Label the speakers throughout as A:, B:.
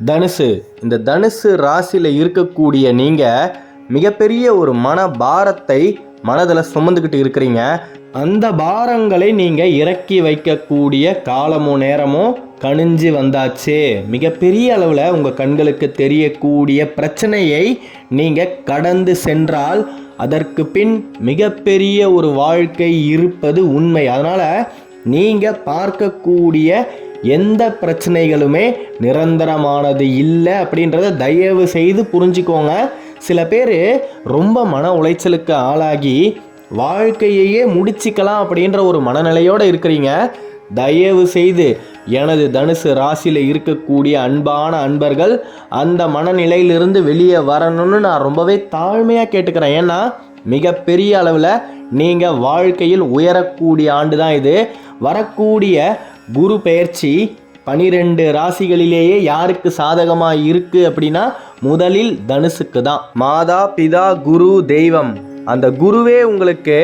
A: தனுசு, இந்த தனுசு ராசியில் இருக்கக்கூடிய நீங்கள் மிகப்பெரிய ஒரு மன பாரத்தை மனதில் சுமந்துக்கிட்டு இருக்கிறீங்க. அந்த பாரங்களை நீங்கள் இறக்கி வைக்கக்கூடிய காலமும் நேரமும் கணிஞ்சு வந்தாச்சு. மிகப்பெரிய அளவில் உங்கள் கண்களுக்கு தெரியக்கூடிய பிரச்சனையை நீங்கள் கடந்து சென்றால் அதற்கு பின் மிகப்பெரிய ஒரு வாழ்க்கை இருப்பது உண்மை. அதனால் நீங்கள் பார்க்கக்கூடிய எந்த பிரச்சனைகளுமே நிரந்தரமானது இல்லை அப்படின்றத தயவு செய்து புரிஞ்சுக்கோங்க. சில பேர் ரொம்ப மன உளைச்சலுக்கு ஆளாகி வாழ்க்கையையே முடிச்சிக்கலாம் அப்படின்ற ஒரு மனநிலையோடு இருக்கிறீங்க. தயவு செய்து எனது தனுசு ராசியில் இருக்கக்கூடிய அன்பான அன்பர்கள் அந்த மனநிலையிலிருந்து வெளியே வரணும்னு நான் ரொம்பவே தாழ்மையாக கேட்டுக்கிறேன். ஏன்னா மிகப்பெரிய அளவில் நீங்கள் வாழ்க்கையில் உயரக்கூடிய ஆண்டு தான் இது. வரக்கூடிய குரு பெயர்ச்சி 12 ராசிகளிலேயே யாருக்கு சாதகமாக இருக்குது அப்படின்னா முதலில் தனுசுக்கு தான். மாதா பிதா குரு தெய்வம், அந்த குருவே உங்களுக்கு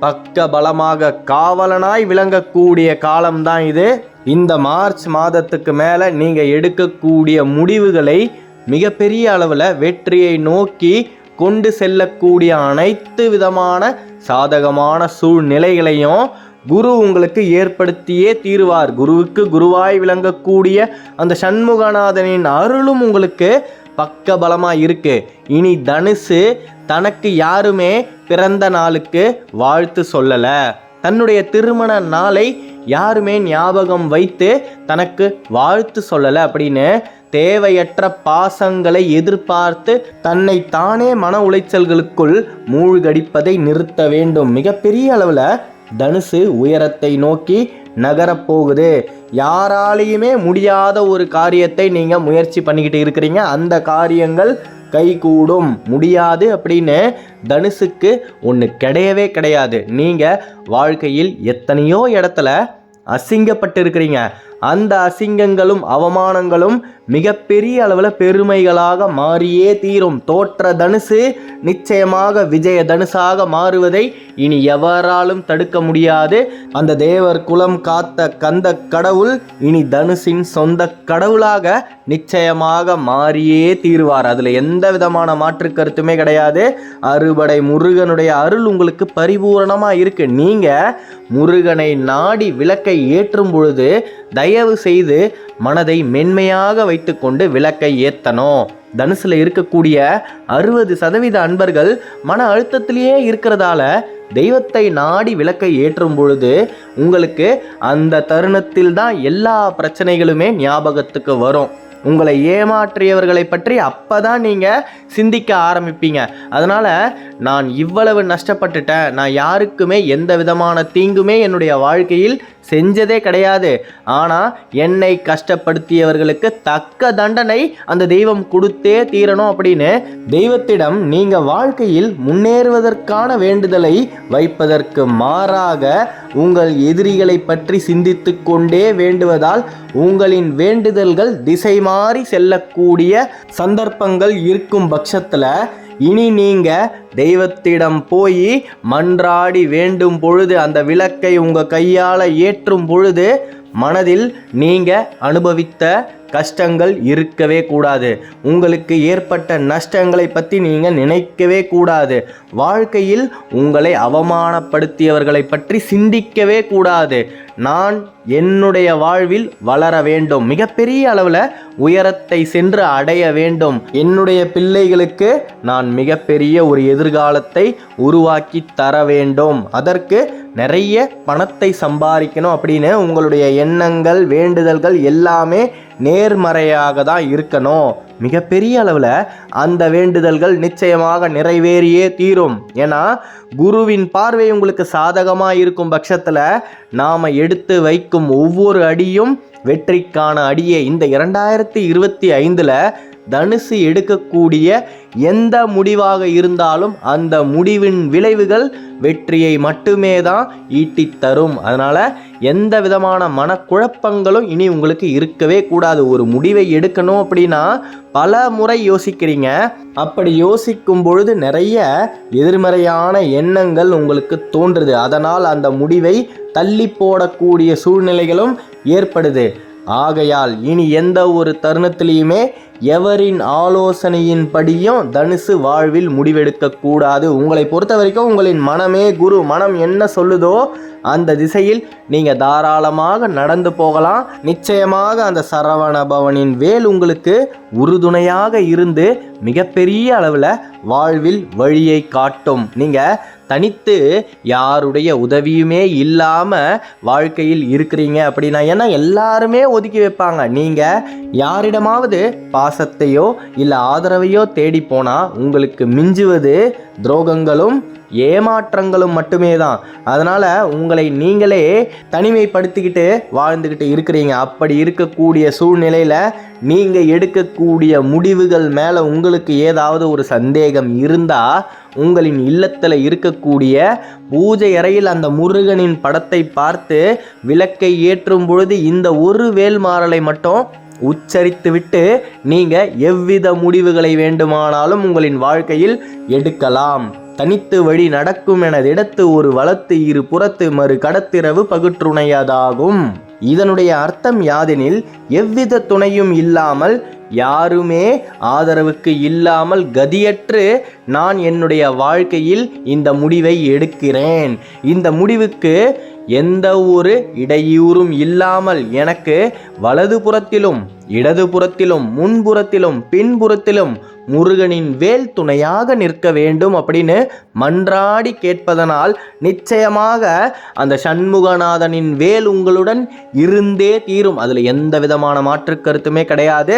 A: பக்க பலமாக காவலனாய் விளங்கக்கூடிய காலம்தான் இது. இந்த மார்ச் மாதத்துக்கு மேலே நீங்கள் எடுக்கக்கூடிய முடிவுகளை மிகப்பெரிய அளவில் வெற்றியை நோக்கி கொண்டு செல்லக்கூடிய அனைத்து விதமான சாதகமான சூழ்நிலைகளையும் குரு உங்களுக்கு ஏற்படுத்தியே தீருவார். குருவுக்கு குருவாய் விளங்கக்கூடிய அந்த சண்முகநாதனின் அருளும் உங்களுக்கு பக்க பலமாக இருக்கு. இனி தனுசு தனக்கு யாருமே பிறந்த நாளுக்கு வாழ்த்து சொல்லலை, தன்னுடைய திருமண நாளை யாருமே ஞாபகம் வைத்து தனக்கு வாழ்த்து சொல்லலை அப்படின்னு தேவையற்ற பாசங்களை எதிர்பார்த்து தன்னை தானே மன உளைச்சல்களுக்குள் மூழ்கடிப்பதை நிறுத்த வேண்டும். மிகப்பெரிய அளவில் தனுசு உயரத்தை நோக்கி நகரப்போகுது. யாராலையுமே முடியாத ஒரு காரியத்தை நீங்கள் முயற்சி பண்ணிக்கிட்டு இருக்கிறீங்க. அந்த காரியங்கள் கைகூடும். முடியாது அப்படின்னு தனுசுக்கு ஒன்று கிடையவே கிடையாது. நீங்கள் வாழ்க்கையில் எத்தனையோ இடத்துல அசிங்கப்பட்டு இருக்கிறீங்க. அந்த அசிங்கங்களும் அவமானங்களும் மிகப்பெரிய அளவில் பெருமைகளாக மாறியே தீரும். தோற்ற தனுசு நிச்சயமாக விஜய தனுசாக மாறுவதை இனி எவராலும் தடுக்க முடியாது. அந்த தேவர் குலம் காத்த கந்த கடவுள் இனி தனுசின் சொந்த கடவுளாக நிச்சயமாக மாறியே தீருவார். அதில் எந்த விதமான மாற்று கருத்துமே கிடையாது. அறுபடை முருகனுடைய அருள் உங்களுக்கு பரிபூரணமாக இருக்கு. நீங்கள் முருகனை நாடி விளக்கை ஏற்றும் பொழுது தயவு செய்து மனதை மென்மையாக வைத்துக்கொண்டு விளக்கை ஏற்றணும். தனுசில் இருக்கக்கூடிய 60% அன்பர்கள் மன அழுத்தத்திலேயே இருக்கிறதால தெய்வத்தை நாடி விளக்கை ஏற்றும் பொழுது உங்களுக்கு அந்த தருணத்தில் தான் எல்லா பிரச்சனைகளுமே ஞாபகத்துக்கு வரும். உங்களை ஏமாற்றியவர்களை பற்றி அப்போதான் நீங்கள் சிந்திக்க ஆரம்பிப்பீங்க. அதனால் நான் இவ்வளவு நஷ்டப்பட்டுட்டேன், நான் யாருக்குமே எந்த விதமான தீங்குமே என்னுடைய வாழ்க்கையில் செஞ்சதே கிடையாது, ஆனால் என்னை கஷ்டப்படுத்தியவர்களுக்கு தக்க தண்டனை அந்த தெய்வம் கொடுத்தே தீரணும் அப்படின்னு தெய்வத்திடம் நீங்கள் வாழ்க்கையில் முன்னேறுவதற்கான வேண்டுதலை வைப்பதற்கு மாறாக உங்கள் எதிரிகளை பற்றி சிந்தித்து கொண்டே வேண்டுவதால் உங்களின் வேண்டுதல்கள் திசை மாறி செல்லக்கூடிய சந்தர்ப்பங்கள் இருக்கும் பட்சத்தில் இனி நீங்கள் தெய்வத்திடம் போய் மன்றாடி வேண்டும் பொழுது, அந்த விளக்கை உங்கள் கையால் ஏற்றும் பொழுது மனதில் நீங்கள் அனுபவித்த கஷ்டங்கள் இருக்கவே கூடாது. உங்களுக்கு ஏற்பட்ட நஷ்டங்களை பற்றி நீங்கள் நினைக்கவே கூடாது. வாழ்க்கையில் உங்களை அவமானப்படுத்தியவர்களை பற்றி சிந்திக்கவே கூடாது. நான் என்னுடைய வாழ்வில் வளர வேண்டும், மிகப்பெரிய அளவில் உயரத்தை சென்று அடைய வேண்டும், என்னுடைய பிள்ளைகளுக்கு நான் மிகப்பெரிய ஒரு எதிர்காலத்தை உருவாக்கி தர வேண்டும், அதற்கு நிறைய பணத்தை சம்பாதிக்கணும் அப்படின்னு உங்களுடைய எண்ணங்கள் வேண்டுதல்கள் எல்லாமே நேர்மறையாக தான் இருக்கணும். மிகப்பெரிய அளவில் அந்த வேண்டுதல்கள் நிச்சயமாக நிறைவேறியே தீரும். ஏன்னா குருவின் பார்வை உங்களுக்கு சாதகமாக இருக்கும் பட்சத்தில் நாம் எடுத்து வைக்கும் ஒவ்வொரு அடியும் வெற்றிக்கான அடியே. இந்த 2025 தனுசு எடுக்கக்கூடிய எந்த முடிவாக இருந்தாலும் அந்த முடிவின் விளைவுகள் வெற்றியை மட்டுமே தான் ஈட்டித் தரும். அதனால் எந்த விதமான மனக்குழப்பங்களும் இனி உங்களுக்கு இருக்கவே கூடாது. ஒரு முடிவை எடுக்கணும் அப்படின்னா பல முறை யோசிக்கிறீங்க. அப்படி யோசிக்கும் பொழுது நிறைய எதிர்மறையான எண்ணங்கள் உங்களுக்கு தோன்றுது. அதனால் அந்த முடிவை தள்ளி போடக்கூடிய சூழ்நிலைகளும் ஏற்படுது. ஆகையால் இனி எந்த ஒரு தருணத்திலையுமே எவரின் ஆலோசனையின்படியும் தனுசு வாழ்வில் முடிவெடுக்க கூடாது. உங்களை பொறுத்த வரைக்கும் உங்களின் மனமே குரு. மனம் என்ன சொல்லுதோ அந்த திசையில் நீங்க தாராளமாக நடந்து போகலாம். நிச்சயமாக அந்த சரவண பவனின் வேல் உங்களுக்கு உறுதுணையாக இருந்து மிகப்பெரிய அளவில் வாழ்வில் வழியை காட்டும். நீங்க தனித்து யாருடைய உதவியுமே இல்லாமல் வாழ்க்கையில் இருக்கிறீங்க அப்படின்னா, ஏன்னா எல்லாருமே ஒதுக்கி வைப்பாங்க. நீங்கள் யாரிடமாவது பாசத்தையோ இல்லை ஆதரவையோ தேடி போனால் உங்களுக்கு மிஞ்சுவது துரோகங்களும் ஏமாற்றங்களும் மட்டுமே தான். அதனால் உங்களை நீங்களே தனிமைப்படுத்திக்கிட்டு வாழ்ந்துக்கிட்டு இருக்கிறீங்க. அப்படி இருக்கக்கூடிய சூழ்நிலையில் நீங்கள் எடுக்கக்கூடிய முடிவுகள் மேலே உங்களுக்கு ஏதாவது ஒரு சந்தேகம் இருந்தால் உங்களின் இல்லத்தில் இருக்கக்கூடிய பூஜை அறையில் அந்த முருகனின் படத்தை பார்த்து விளக்கை ஏற்றும் பொழுது இந்த ஒரு வேல்மாறலை மட்டும் உச்சரித்து விட்டு நீங்கள் எவ்வித முடிவுகளை வேண்டுமானாலும் உங்களின் வாழ்க்கையில் எடுக்கலாம். தனித்து வழி நடக்கும் எனதிடத்து ஒரு வளத்து இரு புறத்து மறு கடத்திரவு பகுற்றுணையதாகும். இதனுடைய அர்த்தம் யாதெனில் எவ்வித துணையும் இல்லாமல் யாருமே ஆதரவுக்கு இல்லாமல் கதியற்று நான் என்னுடைய வாழ்க்கையில் இந்த முடிவை எடுக்கிறேன். இந்த முடிவுக்கு எந்த ஒரு இடையூறும் இல்லாமல் எனக்கு வலதுபுறத்திலும் இடதுபுறத்திலும் முன்புறத்திலும் பின்புறத்திலும் முருகனின் வேல் துணையாக நிற்க வேண்டும் அப்படின்னு மன்றாடி கேட்பதனால் நிச்சயமாக அந்த சண்முகநாதனின் வேல் உங்களுடன் இருந்தே தீரும். அதில் எந்த விதமான மாற்று கருத்துமே கிடையாது.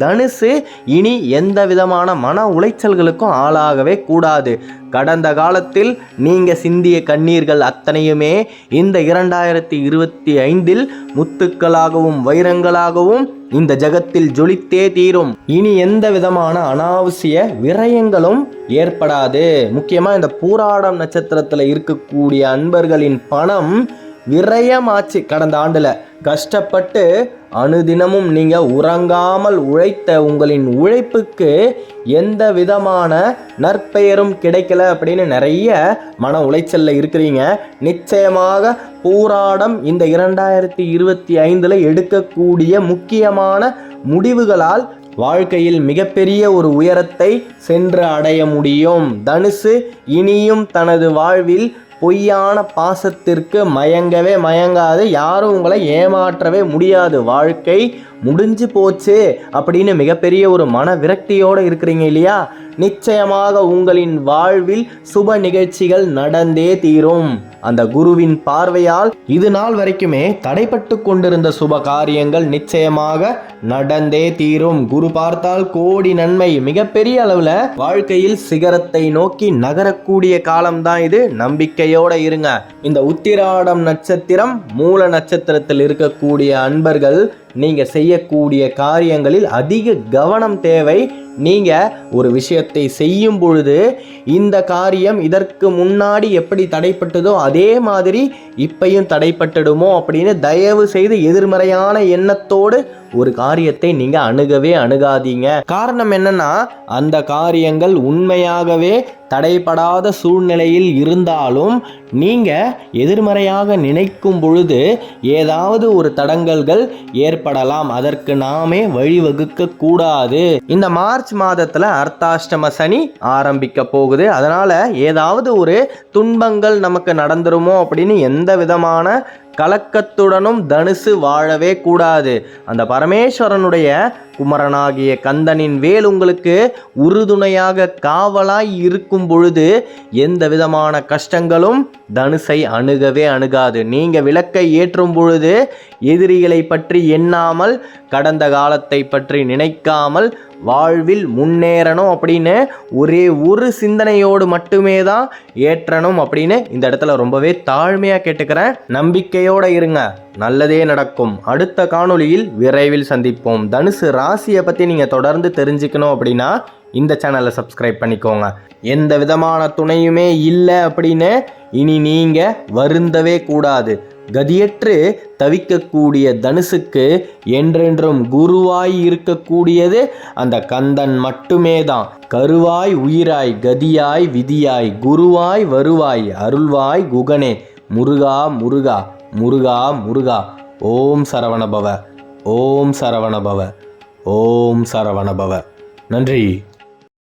A: தனுசு இனி எந்த விதமான மன உளைச்சல்களுக்கும் ஆளாகவே கூடாது. கடந்த காலத்தில் நீங்கள் சிந்திய கண்ணீர்கள் அத்தனையுமே இந்த 2025 முத்துக்களாகவும் வைரங்களாகவும் இந்த ஜகத்தில் ஜொலித்தே தீரும். இனி எந்த விதமான அனாவசிய விரயங்களும் ஏற்படாது. முக்கியமாக இந்த பூராடம் நட்சத்திரத்தில் இருக்கக்கூடிய அன்பர்களின் பணம் விரயமாச்சு. கடந்த ஆண்டில் கஷ்டப்பட்டு அனுதினமும் நீங்கள் உறங்காமல் உழைத்த உங்களின் உழைப்புக்கு எந்த விதமான நற்பெயரும் கிடைக்கல அப்படின்னு நிறைய மன உளைச்சலில் இருக்கிறீங்க. நிச்சயமாக பூராடம் இந்த 2025 எடுக்கக்கூடிய முக்கியமான முடிவுகளால் வாழ்க்கையில் மிகப்பெரிய ஒரு உயரத்தை சென்று அடைய முடியும். தனுசு இனியும் தனது வாழ்வில் பொய்யான பாசத்திற்கு மயங்காது. யாரும் உங்களை ஏமாற்றவே முடியாது. வாழ்க்கை முடிஞ்சு போச்சு அப்படின்னு மிகப்பெரிய ஒரு மன விரக்தியோடு இருக்கிறீங்க இல்லையா? நிச்சயமாக உங்களின் வாழ்வில் சுப நிகழ்ச்சிகள் நடந்தே தீரும். அந்த குருவின் பார்வையால் இது நாள் வரைக்குமே தடைப்பட்டு கொண்டிருந்த சுப காரியங்கள் நிச்சயமாக நடந்தே தீரும். குரு பார்த்தால் கோடி நன்மை. மிகப்பெரிய அளவுல வாழ்க்கையில் சிகரத்தை நோக்கி நகரக்கூடிய காலம்தான் இது. நம்பிக்கையோட இருங்க. இந்த உத்திராடம் நட்சத்திரம் மூல நட்சத்திரத்தில் இருக்கக்கூடிய அன்பர்கள் நீங்க செய்யக்கூடிய காரியங்களில் அதிக கவனம் தேவை. நீங்க ஒரு விஷயத்தை செய்யும் பொழுது இந்த காரியம் இதற்கு முன்னாடி எப்படி தடைப்பட்டதோ அதே மாதிரி இப்பையும் தடைப்பட்டுடுமோ அப்படின்னு தயவு செய்து எதிர்மறையான எண்ணத்தோடு ஒரு காரியத்தை நீங்க அணுகாதீங்க. காரணம் என்னன்னா, அந்த காரியங்கள் உண்மையாகவே தடைப்படாத சூழ்நிலையில் இருந்தாலும் நீங்க எதிர்மறையாக நினைக்கும் பொழுது ஏதாவது ஒரு தடங்கல்கள் ஏற்படலாம். அதற்கு நாமே வழிவகுக்க கூடாது. இந்த மார்ச் மாதத்துல அர்த்தாஷ்டம சனி ஆரம்பிக்க போகுது. அதனால ஏதாவது ஒரு துன்பங்கள் நமக்கு நடந்துருமோ அப்படின்னு எந்த விதமான கலக்கத்துடனும் தனுசு வாழவே கூடாது. அந்த பரமேஸ்வரனுடைய குமரனாகிய கந்தனின் வேல் உங்களுக்கு உறுதுணையாக காவலாய் இருக்கும் பொழுது எந்த விதமான கஷ்டங்களும் தனுசை அணுகாது. நீங்க விளக்கை ஏற்றும் பொழுது எதிரிகளை பற்றி எண்ணாமல், கடந்த காலத்தை பற்றி நினைக்காமல் வாழ்வில் முன்னேறணும் அப்படின்னு ஒரே ஒரு சிந்தனையோடு மட்டுமே தான் ஏற்றணும் அப்படின்னு இந்த இடத்துல ரொம்பவே தாழ்மையாக கேட்டுக்கிறேன். நம்பிக்கையோடு இருங்க, நல்லதே நடக்கும். அடுத்த காணொளியில் விரைவில் சந்திப்போம். தனுசு ராசியை பற்றி நீங்கள் தொடர்ந்து தெரிஞ்சுக்கணும் அப்படின்னா இந்த சேனலை சப்ஸ்கிரைப் பண்ணிக்கோங்க. எந்த விதமான துணையுமே இல்லை அப்படின்னு இனி நீங்கள் வருந்தவே கூடாது. கதியற்று தவிக்கக்கூடிய தனுசுக்கு என்றென்றும் குருவாய் இருக்கக்கூடியது அந்த கந்தன் மட்டுமே தான். கருவாய் உயிராய் கதியாய் விதியாய் குருவாய் வருவாய் அருள்வாய் குகனே. முருகா முருகா முருகா முருகா. ஓம் சரவணபவ. ஓம் சரவணபவ. ஓம் சரவணபவ. நன்றி.